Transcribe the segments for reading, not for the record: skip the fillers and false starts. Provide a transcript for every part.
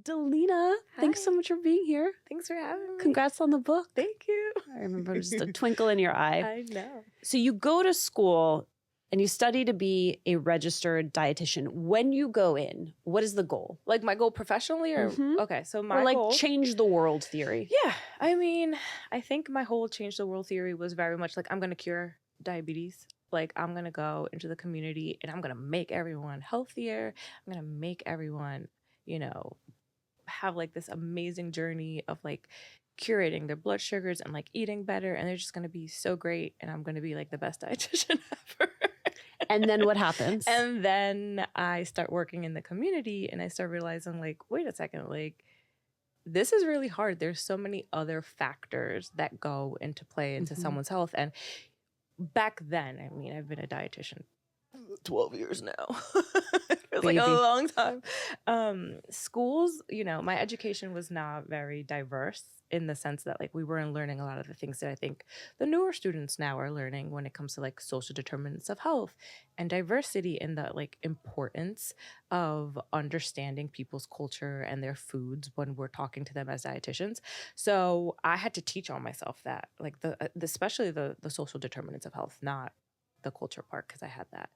Dalina, thanks so much for being here. Thanks for having me. Congrats on the book. Thank you. I remember just a twinkle in your eye. I know. So you go to school and you study to be a registered dietitian. When you go in, what is the goal? Like my goal professionally or? Mhm. Okay, so my Or like goal. change the world theory. Yeah, I mean, I think my whole change the world theory was very much like I'm going to cure diabetes. Like I'm going to go into the community and I'm going to make everyone healthier. I'm going to make everyone, have like this amazing journey of like curating their blood sugars and like eating better. And they're just going to be so great. And I'm going to be like the best dietitian ever. And then what happens? And then I start working in the community and I start realizing like, wait a second, like this is really hard. There's so many other factors that go into play into someone's health. And back then, I mean, I've been a dietitian 12 years now. It feels like a long time. Schools, my education was not very diverse in the sense that like we weren't learning a lot of the things that I think the newer students now are learning when it comes to like social determinants of health and diversity and the like importance of understanding people's culture and their foods when we're talking to them as dietitians. So I had to teach on myself that like especially the social determinants of health, not the culture part, because I had that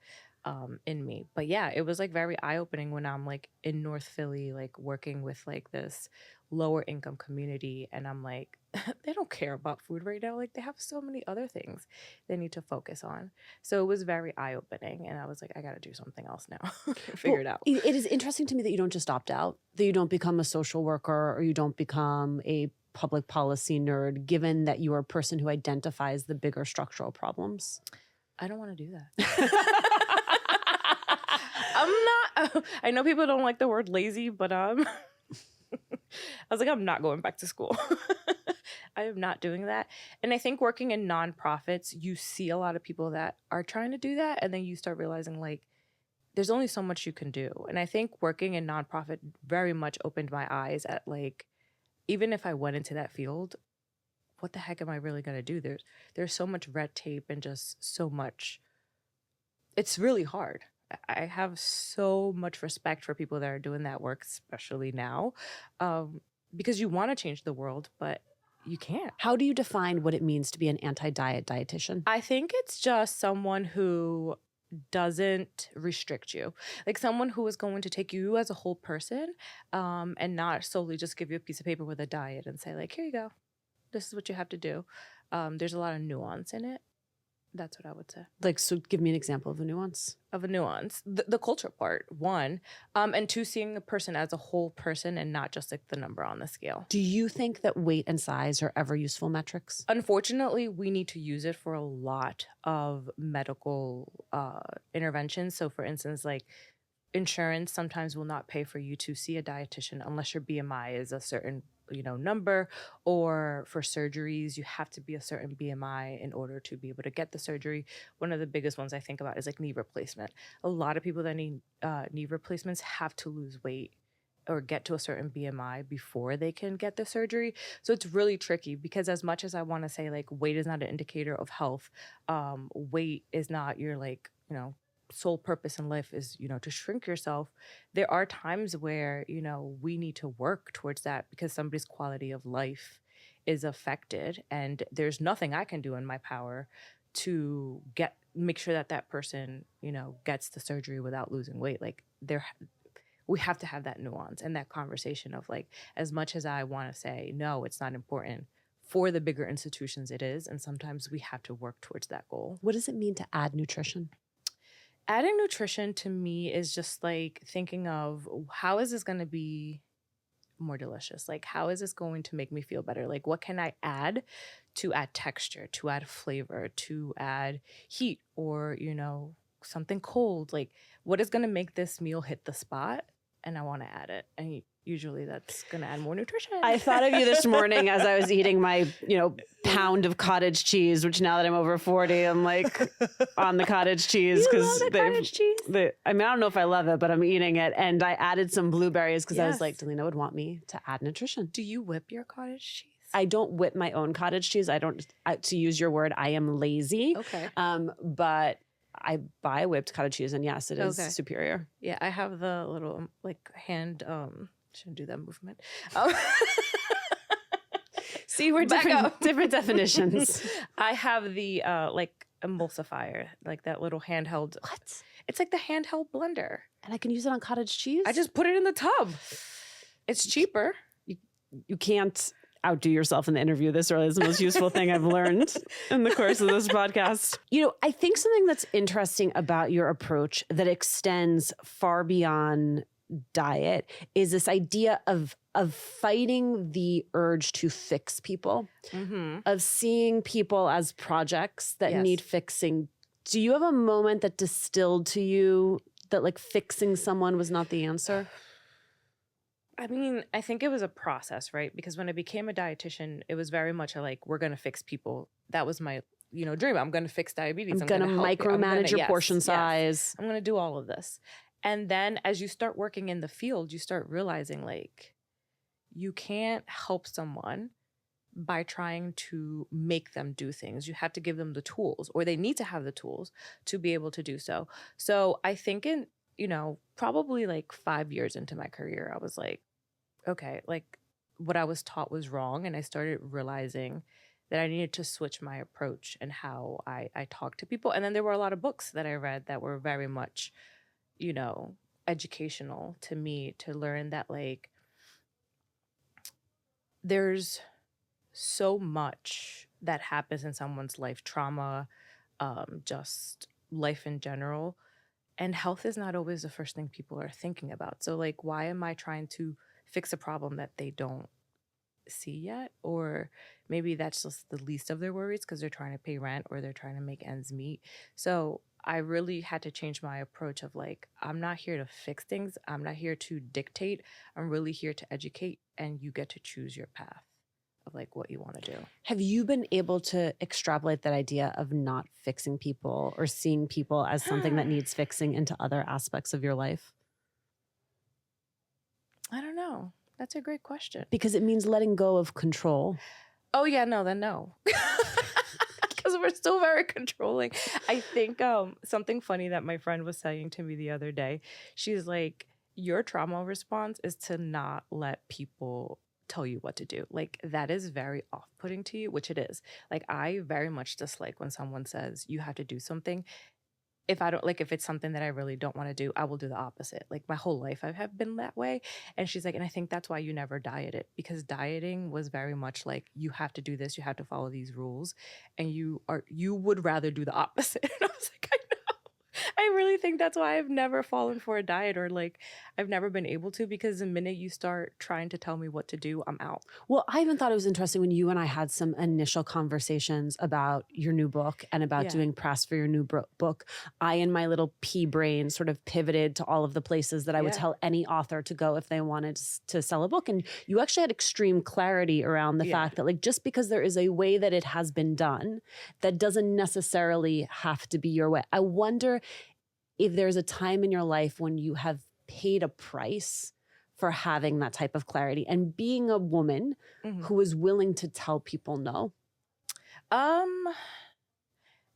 in me. But yeah, it was like very eye-opening when I'm like in North Philly, like working with like this lower income community, and I'm like, they don't care about food right now. Like they have so many other things they need to focus on. So it was very eye-opening, and I was like, I got to do something else now. Figure it out. It is interesting to me that you don't just opt out, that you don't become a social worker or you don't become a public policy nerd, given that you are a person who identifies the bigger structural problems. I don't want to do that. I know people don't like the word lazy, but I was like, I'm not going back to school. I am not doing that. And I think working in nonprofits, you see a lot of people that are trying to do that. And then you start realizing like, there's only so much you can do. And I think working in nonprofit very much opened my eyes at like, even if I went into that field, what the heck am I really going to do? There's so much red tape and just so much. It's really hard. I have so much respect for people that are doing that work, especially now, because you want to change the world, but you can't. How do you define what it means to be an anti-diet dietitian? I think it's just someone who doesn't restrict you, like someone who is going to take you as a whole person and not solely just give you a piece of paper with a diet and say like, here you go. This is what you have to do. There's a lot of nuance in it. That's what I would say. Like, so give me an example of a nuance. The culture part, one. And two, seeing a person as a whole person and not just like the number on the scale. Do you think that weight and size are ever useful metrics? Unfortunately, we need to use it for a lot of medical interventions. So for instance, like insurance sometimes will not pay for you to see a dietitian unless your BMI is a certain number, or for surgeries, you have to be a certain BMI in order to be able to get the surgery. One of the biggest ones I think about is like knee replacement. A lot of people that need knee replacements have to lose weight or get to a certain BMI before they can get the surgery. So it's really tricky because as much as I want to say like weight is not an indicator of health, weight is not your like, sole purpose in life is, to shrink yourself. There are times where, we need to work towards that because somebody's quality of life is affected and there's nothing I can do in my power to make sure that person, gets the surgery without losing weight. Like we have to have that nuance and that conversation of like, as much as I want to say, no, it's not important, for the bigger institutions it is. And sometimes we have to work towards that goal. What does it mean to add nutrition? Adding nutrition to me is just like thinking of how is this going to be more delicious? Like, how is this going to make me feel better? Like, what can I add to add texture, to add flavor, to add heat or, something cold? Like, what is going to make this meal hit the spot? And I want to add it. And usually that's going to add more nutrition. I thought of you this morning as I was eating my, pound of cottage cheese, which now that I'm over 40, I'm like on the cottage cheese. You love the cottage cheese? I don't know if I love it, but I'm eating it. And I added some blueberries because I was like, Dalina would want me to add nutrition. Do you whip your cottage cheese? I don't whip my own cottage cheese. To use your word, I am lazy. Okay. But I buy whipped cottage cheese and yes, it is superior. Yeah, I have the little hand shouldn't do that movement. Um, See, we're Back up. different definitions. I have the like emulsifier, like that little handheld. What? It's like the handheld blender. And I can use it on cottage cheese? I just put it in the tub. It's cheaper. You can't outdo yourself in the interview this early. It's the most useful thing I've learned in the course of this podcast. You know, I think something that's interesting about your approach that extends far beyond diet is this idea of fighting the urge to fix people, of seeing people as projects that need fixing. Do you have a moment that distilled to you that like fixing someone was not the answer? I mean, I think it was a process, right? Because when I became a dietitian, it was very much like, we're going to fix people. That was my, dream. I'm going to fix diabetes. I'm going to micromanage your portion size. I'm going to do all of this. And then as you start working in the field, you start realizing like, you can't help someone by trying to make them do things. You have to give them the tools, or they need to have the tools to be able to do so. So I think in, probably like 5 years into my career, I was like, okay, like what I was taught was wrong. And I started realizing that I needed to switch my approach and how I talk to people. And then there were a lot of books that I read that were very much, educational to me, to learn that like there's so much that happens in someone's life, trauma, just life in general. And health is not always the first thing people are thinking about. So like, why am I trying to fix a problem that they don't see yet? Or maybe that's just the least of their worries because they're trying to pay rent or they're trying to make ends meet. So I really had to change my approach of like, I'm not here to fix things. I'm not here to dictate. I'm really here to educate, and you get to choose your path of like what you want to do. Have you been able to extrapolate that idea of not fixing people or seeing people as something that needs fixing into other aspects of your life? I don't know. That's a great question. Because it means letting go of control. Oh yeah, no, then no. Because we're still very controlling. I think something funny that my friend was saying to me the other day, she's like, your trauma response is to not let people tell you what to do. Like that is very off-putting to you, which it is. Like I very much dislike when someone says you have to do something. If I don't, like, if it's something that I really don't want to do, I will do the opposite. Like my whole life I have been that way. And she's like, and I think that's why you never dieted, because dieting was very much like, you have to do this, you have to follow these rules, and you would rather do the opposite. And I was like, I know. I really think that's why I've never fallen for a diet, or like I've never been able to, because the minute you start trying to tell me what to do, I'm out. Well, I even thought it was interesting when you and I had some initial conversations about your new book and about doing press for your new book. I, in my little pea brain, sort of pivoted to all of the places that I would tell any author to go if they wanted to sell a book. And you actually had extreme clarity around the fact that like, just because there is a way that it has been done, that doesn't necessarily have to be your way. I wonder if there's a time in your life when you have paid a price for having that type of clarity and being a woman who is willing to tell people no.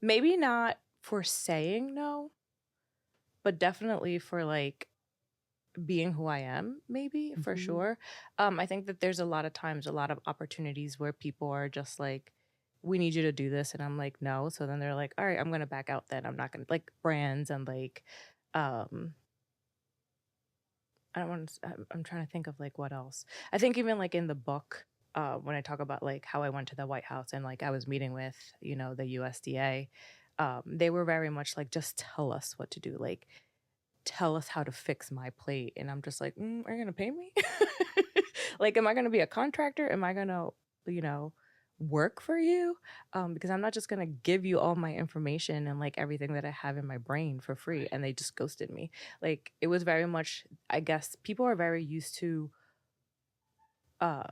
Maybe not for saying no, but definitely for like being who I am, maybe for sure. I think that there's a lot of times, a lot of opportunities where people are just like, we need you to do this. And I'm like, no. So then they're like, all right, I'm going to back out then. I'm not going to, like, brands and like, I'm trying to think of like what else. I think even like in the book, when I talk about like how I went to the White House and like I was meeting with, the USDA, they were very much like, just tell us what to do. Like, tell us how to fix my plate. And I'm just like, are you going to pay me? Like, am I going to be a contractor? Am I going to, work for you? Because I'm not just going to give you all my information and like everything that I have in my brain for free. And they just ghosted me. Like, it was very much, I guess people are very used to, I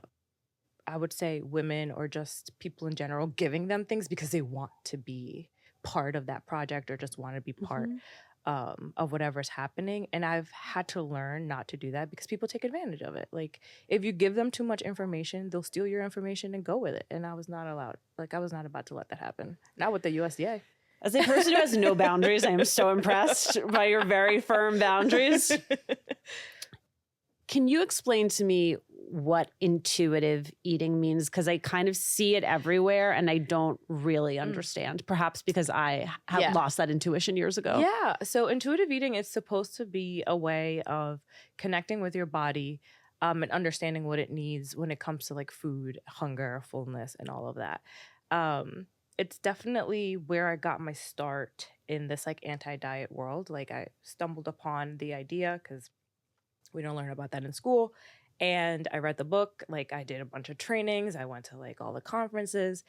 would say women or just people in general giving them things because they want to be part of that project or just want to be part of whatever's happening. And I've had to learn not to do that because people take advantage of it. Like, if you give them too much information, they'll steal your information and go with it. And I was not allowed. Like, I was not about to let that happen. Not with the USDA. As a person who has no boundaries, I am so impressed by your very firm boundaries. Can you explain to me what intuitive eating means? Because I kind of see it everywhere and I don't really understand, perhaps because I have lost that intuition years ago. Yeah. So intuitive eating is supposed to be a way of connecting with your body and understanding what it needs when it comes to like food, hunger, fullness, and all of that. It's definitely where I got my start in this like anti-diet world. Like I stumbled upon the idea because we don't learn about that in school. And I read the book, like I did a bunch of trainings. I went to like all the conferences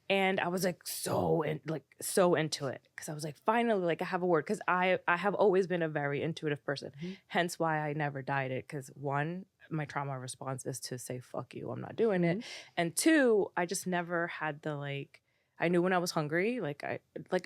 and I was like so into it because I was like, finally, like I have a word because I have always been a very intuitive person. Hence why I never dieted because one, my trauma response is to say, fuck you, I'm not doing it. And two, I just never had the like, I knew when I was hungry, like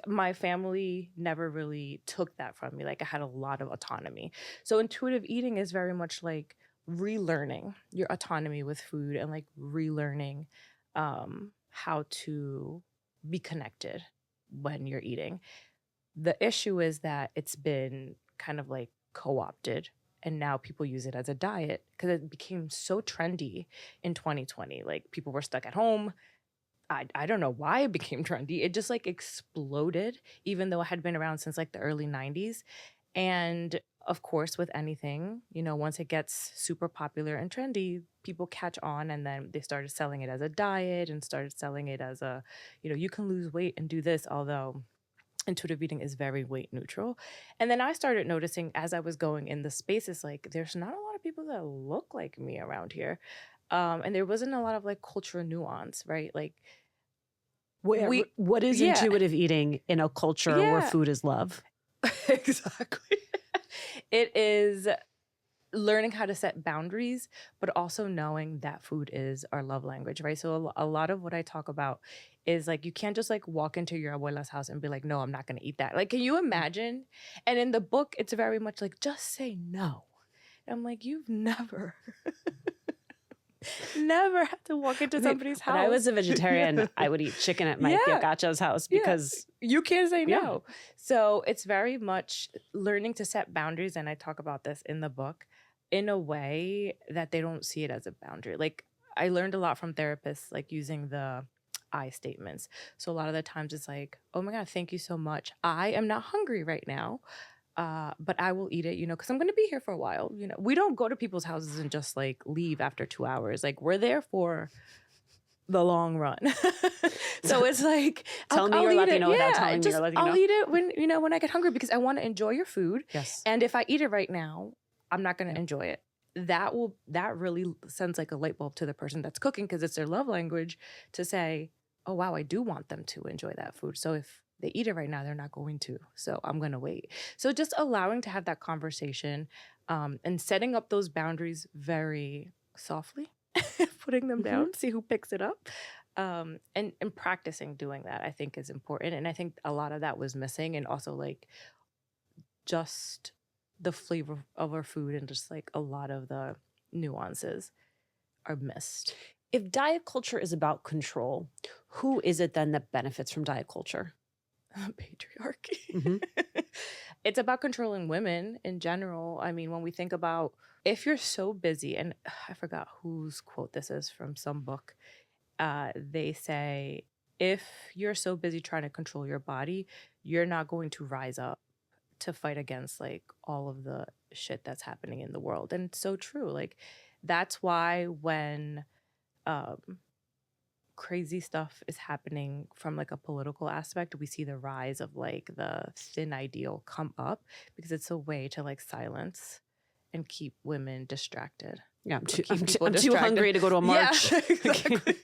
my family never really took that from me. Like I had a lot of autonomy. So intuitive eating is very much like relearning your autonomy with food and like relearning how to be connected when you're eating. The issue is that it's been kind of like co-opted and now people use it as a diet because it became so trendy in 2020. Like people were stuck at home. I don't know why it became trendy. It just like exploded, even though it had been around since like the early 90s. And of course, with anything, you know, once it gets super popular and trendy, people catch on and then they started selling it as a diet and started selling it as a, you know, you can lose weight and do this, although intuitive eating is very weight neutral. And then I started noticing as I was going in the spaces, like there's not a lot of people that look like me around here. And there wasn't a lot of like cultural nuance, right? Like, what is intuitive eating in a culture where food is love? Exactly. It is learning how to set boundaries, but also knowing that food is our love language, right? So a lot of what I talk about is like, you can't just like walk into your abuela's house and be like, no, I'm not going to eat that. Like, can you imagine? And in the book, it's very much like, just say no. And I'm like, you've never had to walk into somebody's house. When I was a vegetarian, I would eat chicken at my Gacha's house because you can't say no. So it's very much learning to set boundaries. And I talk about this in the book in a way that they don't see it as a boundary. Like I learned a lot from therapists, like using the I statements. So a lot of the times it's like, oh my God, thank you so much. I am not hungry right now. But I will eat it, you know, because I'm going to be here for a while. You know, we don't go to people's houses and just like leave after 2 hours. Like we're there for the long run. So it's like, tell me you're Latino without telling me you're Latino. I'll eat it when I get hungry because I want to enjoy your food. Yes. And if I eat it right now, I'm not going to enjoy it. That really sends like a light bulb to the person that's cooking because it's their love language to say, oh, wow, I do want them to enjoy that food. So if they eat it right now, they're not going to. So I'm going to wait. So just allowing to have that conversation and setting up those boundaries very softly, putting them down, see who picks it up. And practicing doing that, I think, is important. And I think a lot of that was missing. And also like just the flavor of our food and just like a lot of the nuances are missed. If diet culture is about control, who is it then that benefits from diet culture? Patriarchy. It's about controlling women in general. I mean, when we think about if you're so busy, and I forgot whose quote this is from some book, they say, if you're so busy trying to control your body, you're not going to rise up to fight against like all of the shit that's happening in the world. And it's so true. Like that's why when crazy stuff is happening from like a political aspect, we see the rise of like the thin ideal come up because it's a way to like silence and keep women distracted. Yeah, I'm too hungry to go to a march. Yeah, exactly.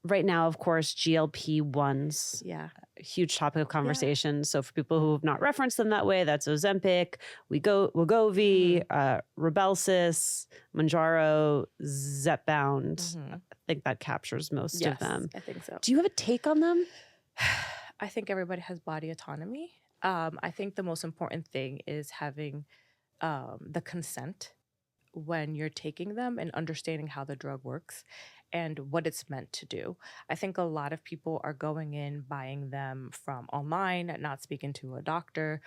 Right now, of course, GLP-1s. Yeah. A huge topic of conversation. Yeah. So for people who have not referenced them that way, that's Ozempic, Wegovy, Rybelsus, Mounjaro, Zepbound. I think that captures most of them. I think so. Do you have a take on them? I think everybody has body autonomy. I think the most important thing is having the consent when you're taking them and understanding how the drug works and what it's meant to do. I think a lot of people are going in, buying them from online, not speaking to a doctor.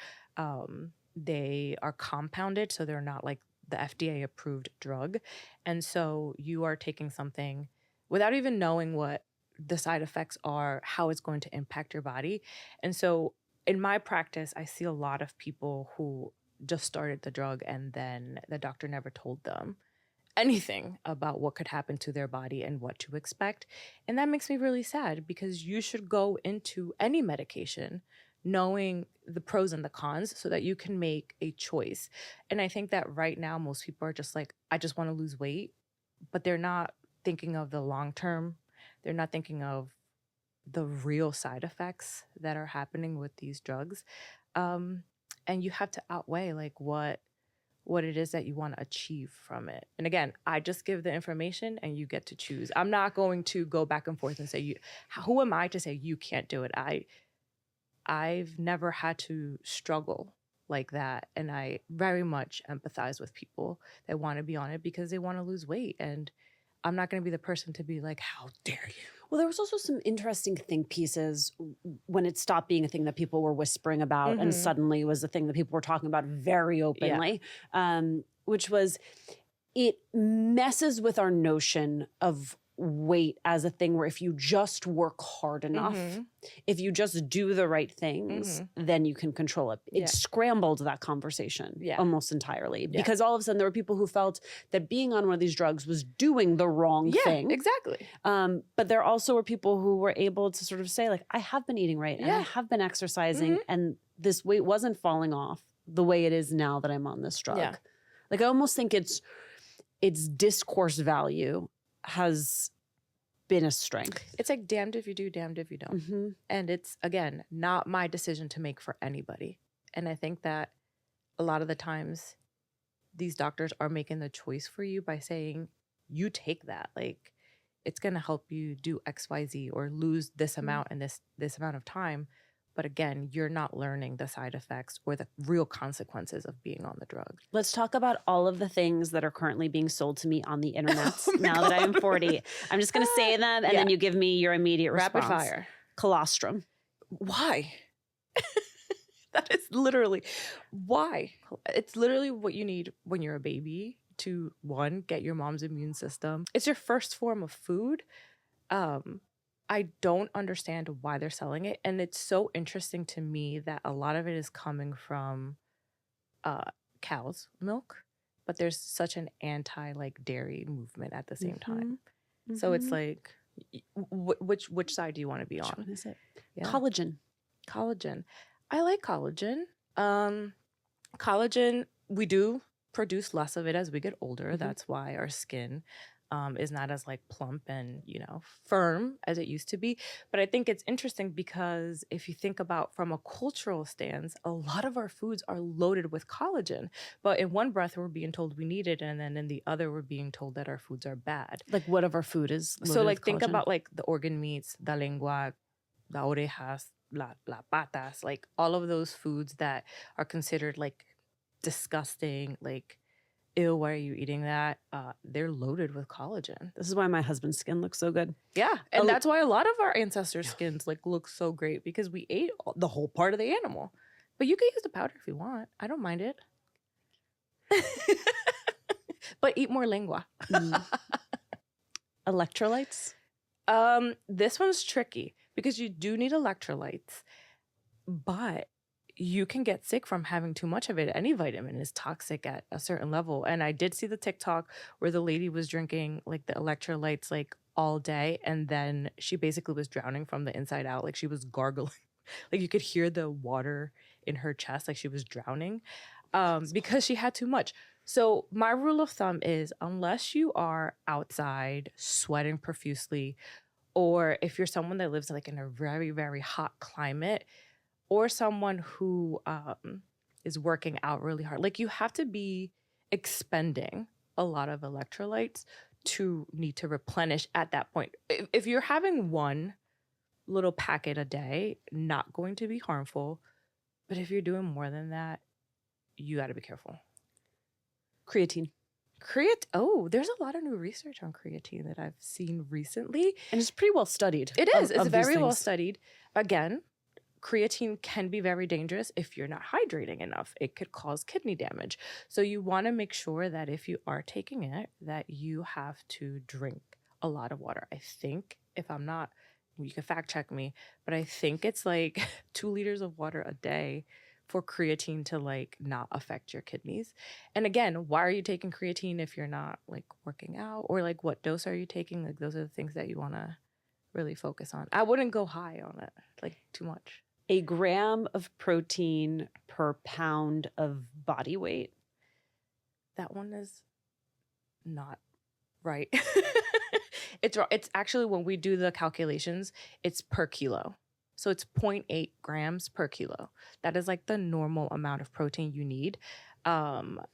they are compounded, so they're not like the FDA approved drug. And so you are taking something without even knowing what the side effects are, how it's going to impact your body. And so in my practice, I see a lot of people who just started the drug and then the doctor never told them anything about what could happen to their body and what to expect. And that makes me really sad, because you should go into any medication knowing the pros and the cons so that you can make a choice. And I think that right now most people are just like, I just want to lose weight, but they're not thinking of the long term. They're not thinking of the real side effects that are happening with these drugs. And you have to outweigh like what it is that you want to achieve from it. And again, I just give the information and you get to choose. I'm not going to go back and forth and say, who am I to say you can't do it? I've never had to struggle like that. And I very much empathize with people that want to be on it because they want to lose weight. And I'm not going to be the person to be like, how dare you? Well, there was also some interesting think pieces when it stopped being a thing that people were whispering about and suddenly was a thing that people were talking about very openly, which was it messes with our notion of weight as a thing where if you just work hard enough, if you just do the right things, then you can control it. It scrambled that conversation almost entirely because all of a sudden there were people who felt that being on one of these drugs was doing the wrong thing. Exactly. But there also were people who were able to sort of say like, I have been eating right and I have been exercising and this weight wasn't falling off the way it is now that I'm on this drug. Yeah. Like I almost think its discourse value has been a strength. It's like damned if you do, damned if you don't. And it's, again, not my decision to make for anybody. And I think that a lot of the times these doctors are making the choice for you by saying, you take that. Like, it's going to help you do X, Y, Z or lose this amount in this amount of time. But again, you're not learning the side effects or the real consequences of being on the drug. Let's talk about all of the things that are currently being sold to me on the internet now that I am 40. I'm just going to say them and then you give me your immediate response. Rapid fire. Colostrum. Why? That is literally why. It's literally what you need when you're a baby to, one, get your mom's immune system. It's your first form of food. I don't understand why they're selling it. And it's so interesting to me that a lot of it is coming from cow's milk, but there's such an anti-like dairy movement at the same time. So it's like, which side do you want to be on? Which one is it? Yeah. Collagen. I like collagen. Collagen, we do produce less of it as we get older. That's why our skin is not as like plump and, firm as it used to be. But I think it's interesting because if you think about from a cultural stance, a lot of our foods are loaded with collagen. But in one breath, we're being told we need it. And then in the other, we're being told that our foods are bad. Like what of our food is loaded So like with think collagen? about like the organ meats, la lengua, la orejas, la patas, like all of those foods that are considered like disgusting, like, ew, why are you eating that? They're loaded with collagen. This is why my husband's skin looks so good. Yeah. And that's why a lot of our ancestors' skins like look so great because we ate the whole part of the animal. But you can use the powder if you want. I don't mind it. But eat more lengua. Electrolytes? This one's tricky because you do need electrolytes, but you can get sick from having too much of it. Any vitamin is toxic at a certain level. And I did see the TikTok where the lady was drinking like the electrolytes like all day. And then she basically was drowning from the inside out. Like she was gargling. Like you could hear the water in her chest. Like she was drowning because she had too much. So my rule of thumb is unless you are outside sweating profusely, or if you're someone that lives like in a very, very hot climate, or someone who is working out really hard. Like you have to be expending a lot of electrolytes to need to replenish at that point. If you're having one little packet a day, not going to be harmful. But if you're doing more than that, you got to be careful. Creatine. Oh, there's a lot of new research on creatine that I've seen recently. And it's pretty well studied. It is. It's very well studied. Again, creatine can be very dangerous if you're not hydrating enough. It could cause kidney damage. So you want to make sure that if you are taking it, that you have to drink a lot of water. I think, if I'm not, you can fact check me, but I think it's like 2 liters of water a day for creatine to like not affect your kidneys. And again, why are you taking creatine if you're not like working out, or like what dose are you taking? Like those are the things that you want to really focus on. I wouldn't go high on it, like too much. A gram of protein per pound of body weight. That one is not right. It's actually, when we do the calculations, it's per kilo. So it's 0.8 grams per kilo. That is like the normal amount of protein you need.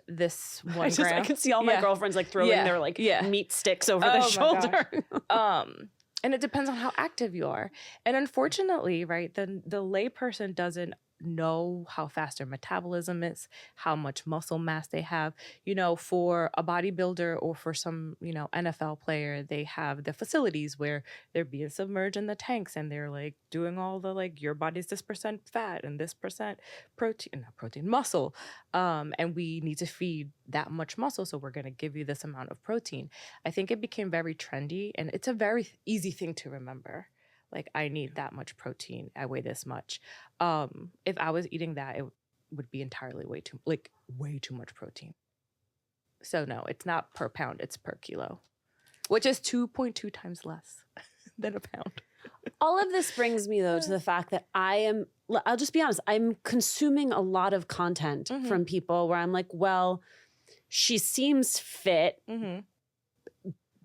This 1 gram. I can see all my girlfriends like throwing their like meat sticks over the shoulder. And it depends on how active you are. And unfortunately, right, the layperson doesn't know how fast their metabolism is, how much muscle mass they have. You know, for a bodybuilder or for some, you know, NFL player, they have the facilities where they're being submerged in the tanks and they're like doing all the like, your body's this percent fat and this percent muscle. And we need to feed that much muscle, so we're going to give you this amount of protein. I think it became very trendy, and it's a very easy thing to remember. Like, I need that much protein. I weigh this much. If I was eating that, it would be entirely way too much protein. So no, it's not per pound, it's per kilo, which is 2.2 times less than a pound. All of this brings me, though, to the fact that I'll just be honest, I'm consuming a lot of content from people where I'm like, well, she seems fit.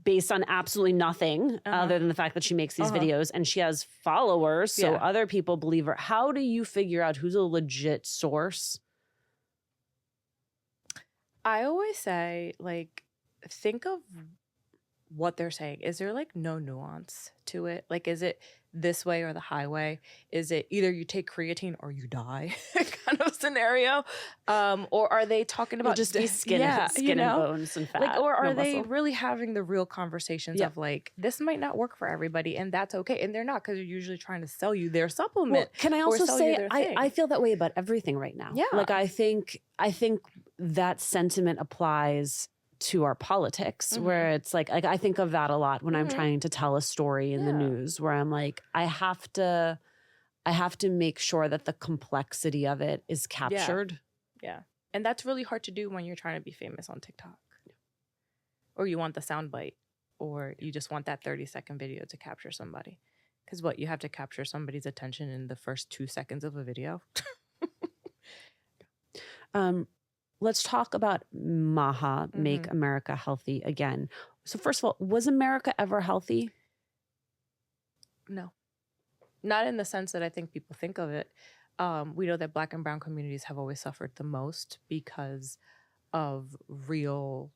Based on absolutely nothing other than the fact that she makes these videos and she has followers, so other people believe her. How do you figure out who's a legit source? I always say, like, think of what they're saying. Is there like no nuance to it? Like, is it this way or the highway? Is it either you take creatine or you die kind of scenario? Or are they talking about You'll just be skin and bones and fat? Like, or are they muscle. really having the real conversations of like, this might not work for everybody and that's okay? And they're not, because you're usually trying to sell you their supplement. Well, can I also say I feel that way about everything right now. Yeah. Like I think that sentiment applies to our politics, where it's like I think of that a lot when I'm trying to tell a story in the news, where I'm like, I have to make sure that the complexity of it is captured. Yeah. And that's really hard to do when you're trying to be famous on TikTok. Or you want the soundbite, or you just want that 30-second video to capture somebody. Because you have to capture somebody's attention in the first 2 seconds of a video. Let's talk about MAHA, Make America Healthy Again. So first of all, was America ever healthy? No. Not in the sense that I think people think of it. We know that Black and brown communities have always suffered the most because of real,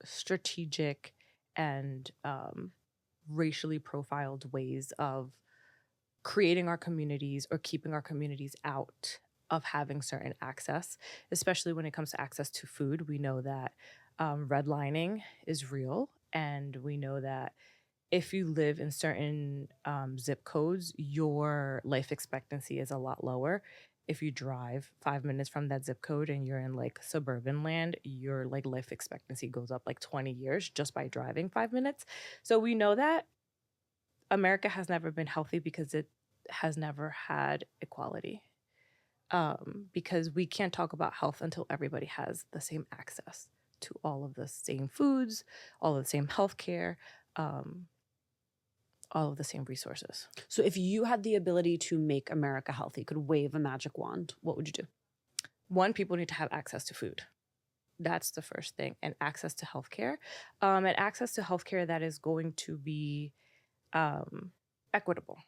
strategic and racially profiled ways of creating our communities or keeping our communities out of having certain access, especially when it comes to access to food. We know that redlining is real, and we know that if you live in certain zip codes, your life expectancy is a lot lower. If you drive 5 minutes from that zip code and you're in like suburban land, your like life expectancy goes up like 20 years just by driving 5 minutes. So we know that America has never been healthy because it has never had equality. Because we can't talk about health until everybody has the same access to all of the same foods, all of the same healthcare, all of the same resources. So if you had the ability to make America healthy, could wave a magic wand, what would you do? One, people need to have access to food. That's the first thing. And access to healthcare. And access to healthcare that is going to be equitable.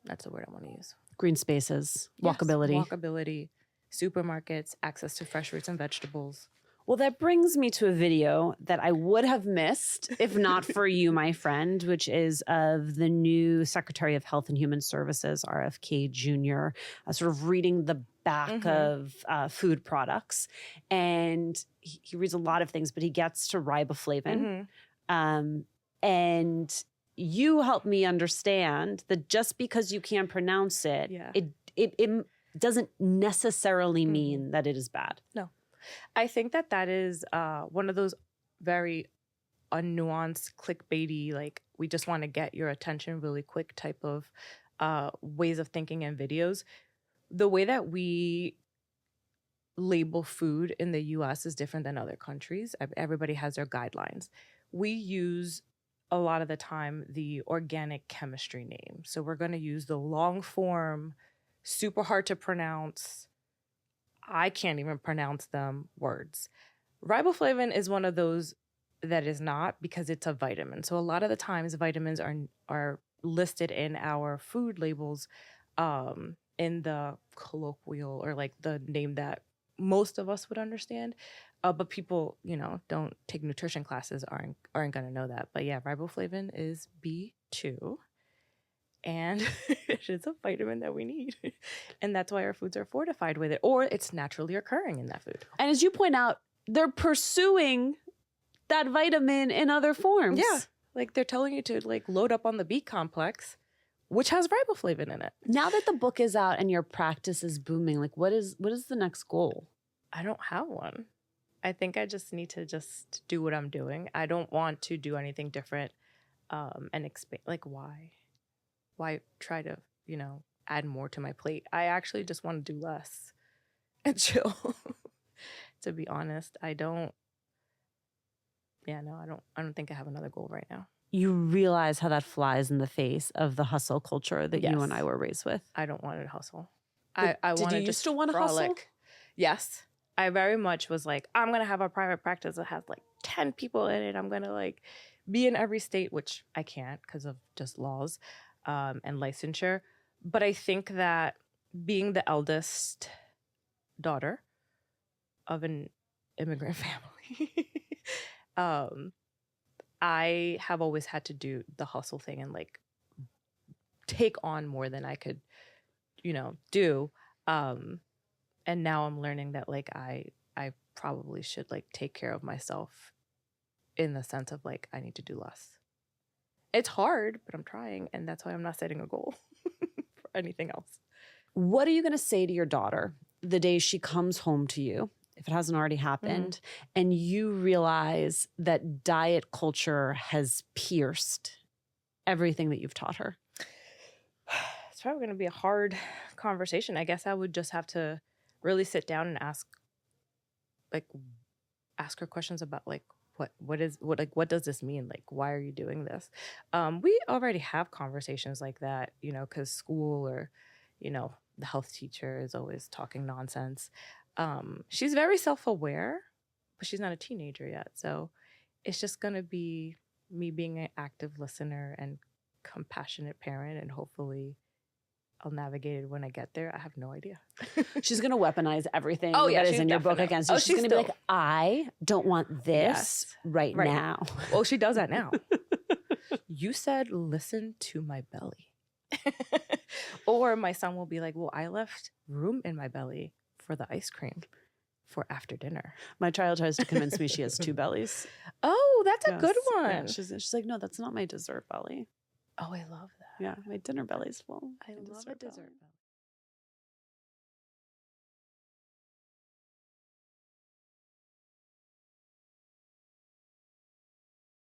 That's the word I want to use. Green spaces, walkability. Yes, walkability, supermarkets, access to fresh fruits and vegetables. Well, that brings me to a video that I would have missed if not for you, my friend, which is of the new Secretary of Health and Human Services, RFK Jr., sort of reading the back of food products. And he reads a lot of things, but he gets to riboflavin. And you help me understand that just because you can't pronounce it, it doesn't necessarily mean that it is bad. No. I think that is one of those very unnuanced, clickbaity, like we just want to get your attention really quick type of ways of thinking and videos. The way that we label food in the US is different than other countries. Everybody has their guidelines. We use a lot of the time the organic chemistry name. So we're going to use the long form, super hard to pronounce, I can't even pronounce them, words. Riboflavin is one of those that is not, because it's a vitamin. So a lot of the times vitamins are listed in our food labels in the colloquial, or like the name that most of us would understand. But people, don't take nutrition classes, aren't going to know that. But yeah, riboflavin is B2. And it is a vitamin that we need. And that's why our foods are fortified with it, or it's naturally occurring in that food. And as you point out, they're pursuing that vitamin in other forms. Yeah. Like they're telling you to like load up on the B complex, which has riboflavin in it. Now that the book is out and your practice is booming, like what is the next goal? I don't have one. I think I just need to just do what I'm doing. I don't want to do anything different and expand. Like why try to, add more to my plate? I actually just want to do less and chill. To be honest, I don't think I have another goal right now. You realize how that flies in the face of the hustle culture that you and I were raised with. I don't want to hustle. I want to just want to hustle? Yes. I very much was like, I'm going to have a private practice that has like 10 people in it. I'm going to like be in every state, which I can't because of just laws and licensure. But I think that being the eldest daughter of an immigrant family, I have always had to do the hustle thing and like take on more than I could, do. And now I'm learning that like I probably should like take care of myself in the sense of like I need to do less. It's hard, but I'm trying, and that's why I'm not setting a goal for anything else. What are you going to say to your daughter the day she comes home to you, if it hasn't already happened, and you realize that diet culture has pierced everything that you've taught her? It's probably going to be a hard conversation. I guess I would just have to really sit down and ask her questions about like what does this mean? Like, why are you doing this? We already have conversations like that, because school or, the health teacher is always talking nonsense. She's very self-aware, but she's not a teenager yet. So it's just going to be me being an active listener and compassionate parent, and hopefully I'll navigate it when I get there. I have no idea. She's going to weaponize everything that is in your book against you. She's going to be like, I don't want this right now. Well, she does that now. You said, listen to my belly. Or my son will be like, well, I left room in my belly for the ice cream for after dinner. My child tries to convince me she has two bellies. Oh, that's a good one. Yeah, she's like, no, that's not my dessert belly. Oh, I love that. Yeah, my dinner belly's full. I love a dessert belly.